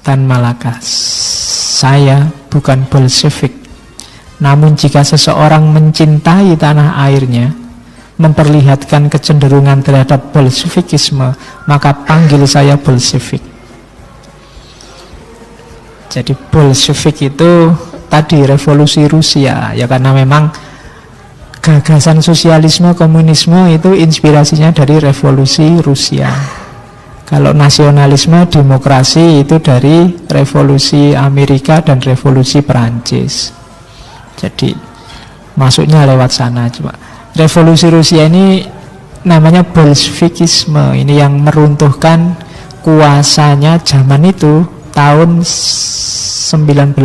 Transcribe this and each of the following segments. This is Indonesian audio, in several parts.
Tan Malaka, saya bukan Bolshevik. Namun jika seseorang mencintai tanah airnya, memperlihatkan kecenderungan terhadap Bolshevikisme, maka panggil saya Bolshevik. Jadi Bolshevik itu tadi revolusi Rusia, ya karena memang gagasan sosialisme, komunisme itu inspirasinya dari revolusi Rusia. Kalau nasionalisme, demokrasi itu dari revolusi Amerika dan revolusi Perancis. Jadi masuknya lewat sana. Cuma revolusi Rusia ini namanya Bolshevikisme. Ini yang meruntuhkan kuasanya zaman itu tahun 1917,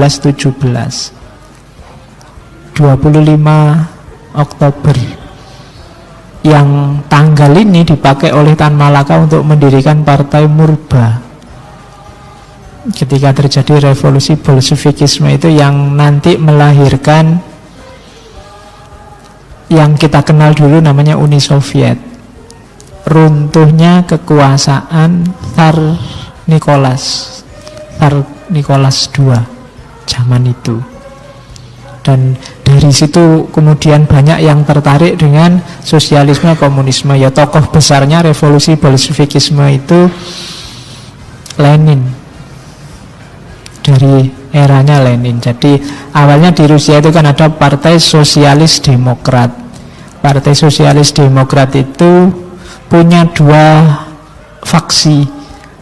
25 Oktober. Yang tanggal ini dipakai oleh Tan Malaka untuk mendirikan Partai Murba. Ketika terjadi revolusi Bolshevikisme itu yang nanti melahirkan yang kita kenal dulu namanya Uni Soviet. Runtuhnya kekuasaan Tsar Nicholas II zaman itu. Dan dari situ kemudian banyak yang tertarik dengan sosialisme, komunisme. Ya tokoh besarnya revolusi Bolshevikisme itu Lenin, dari eranya Lenin. Jadi awalnya di Rusia itu kan ada Partai Sosialis Demokrat. Partai Sosialis Demokrat itu punya dua faksi.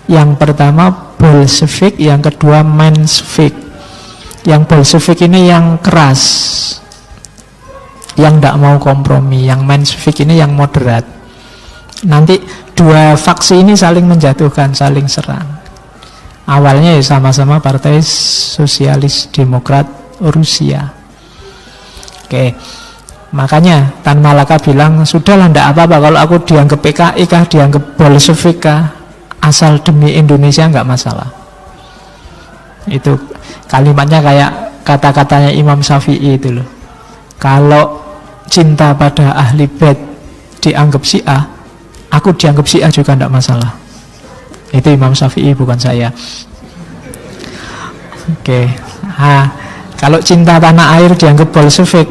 Yang pertama Bolshevik, yang kedua Menshevik. Yang Bolshevik ini yang keras, yang tidak mau kompromi. Yang Menshevik ini yang moderat. Nanti dua faksi ini saling menjatuhkan, saling serang. Awalnya ya sama-sama Partai Sosialis Demokrat Rusia. Oke, makanya Tan Malaka bilang, sudahlah tidak apa-apa kalau aku dianggap PKI kah, dianggap Bolshevik kah, asal demi Indonesia nggak masalah. Itu kalimatnya kayak kata-katanya Imam Syafi'i itu loh. Kalau cinta pada ahli bait dianggap Syiah, aku dianggap Syiah juga tidak masalah. Itu Imam Syafi'i, bukan saya. Oke. Kalau cinta tanah air dianggap Bolshevik,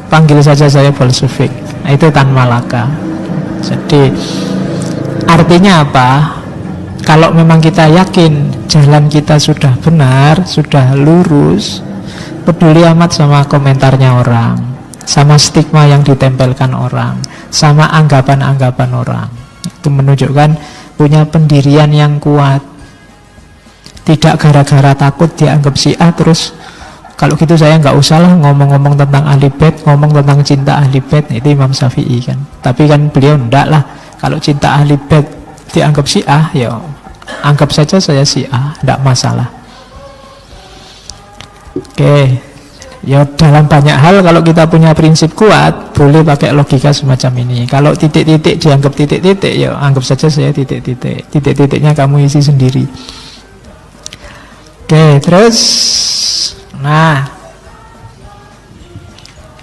panggil saja saya Bolshevik. Itu Tan Malaka. Jadi artinya apa? Kalau memang kita yakin jalan kita sudah benar, sudah lurus, peduli amat sama komentarnya orang, sama stigma yang ditempelkan orang, sama anggapan-anggapan orang. Itu menunjukkan punya pendirian yang kuat. Tidak gara-gara takut dianggap Syiah terus kalau gitu saya nggak usah lah ngomong-ngomong tentang ahli bait, ngomong tentang cinta ahli bait. Itu Imam Syafi'i kan. Tapi kan beliau enggak lah. Kalau cinta ahli bait dianggap Syiah, ya anggap saja saya Syiah, enggak masalah. Oke. Ya dalam banyak hal kalau kita punya prinsip kuat, boleh pakai logika semacam ini. Kalau titik-titik dianggap titik-titik, ya anggap saja saya titik-titik. Titik-titiknya kamu isi sendiri. Oke, terus nah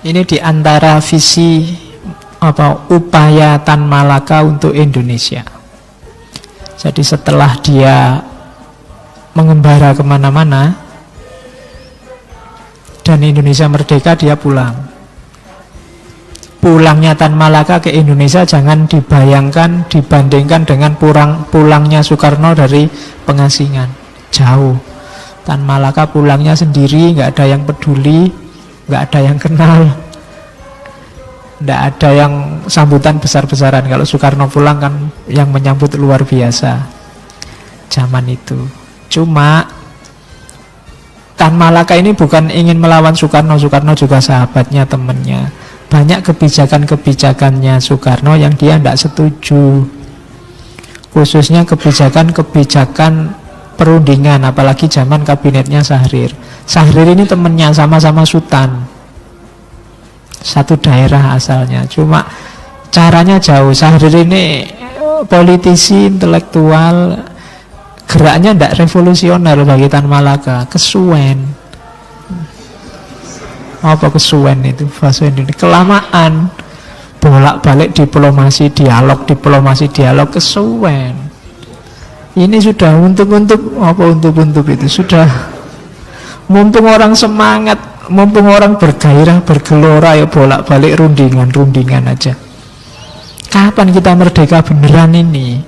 ini diantara visi upaya Tan Malaka untuk Indonesia. Jadi setelah dia mengembara kemana-mana dan Indonesia merdeka, dia pulang. Pulangnya Tan Malaka ke Indonesia jangan dibandingkan dengan pulangnya Soekarno dari pengasingan. Jauh. Tan Malaka pulangnya sendiri, nggak ada yang peduli, nggak ada yang kenal, nggak ada yang sambutan besar-besaran. Kalau Soekarno pulang kan yang menyambut luar biasa zaman itu. Cuma Tan Malaka ini bukan ingin melawan Soekarno. Soekarno juga sahabatnya, temannya. Banyak kebijakan-kebijakannya Soekarno yang dia tidak setuju. Khususnya kebijakan-kebijakan perundingan, apalagi zaman kabinetnya Syahrir. Syahrir ini temannya, sama-sama Sultan, satu daerah asalnya. Cuma caranya jauh. Syahrir ini politisi, intelektual, geraknya tidak revolusioner bagi Tan Malaka. Kesuwen. Apa kesuwen itu? Bahasa Indonesia kelamaan. Bolak-balik diplomasi dialog, kesuwen. Ini sudah untuk apa, untuk itu sudah, mumpung orang semangat, mumpung orang bergairah, bergelora, ya bolak-balik rundingan aja. Kapan kita merdeka beneran ini?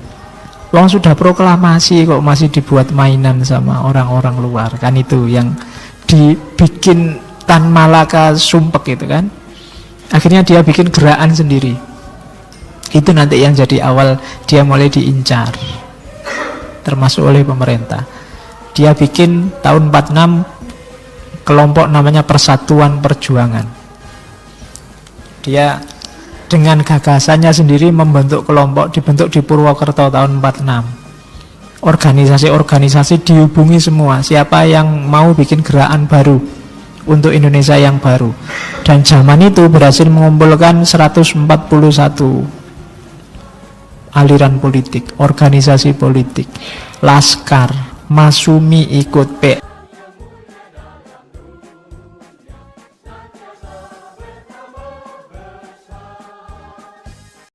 Wong sudah proklamasi kok masih dibuat mainan sama orang-orang luar. Kan itu yang dibikin Tan Malaka sumpek itu kan. Akhirnya dia bikin gerakan sendiri. Itu nanti yang jadi awal dia mulai diincar, termasuk oleh pemerintah. Dia bikin tahun 46 kelompok namanya Persatuan Perjuangan. Dia dengan gagasannya sendiri membentuk kelompok, dibentuk di Purwokerto tahun 46. Organisasi-organisasi dihubungi semua, siapa yang mau bikin gerakan baru untuk Indonesia yang baru. Dan zaman itu berhasil mengumpulkan 141 aliran politik, organisasi politik, Laskar, Masumi ikut,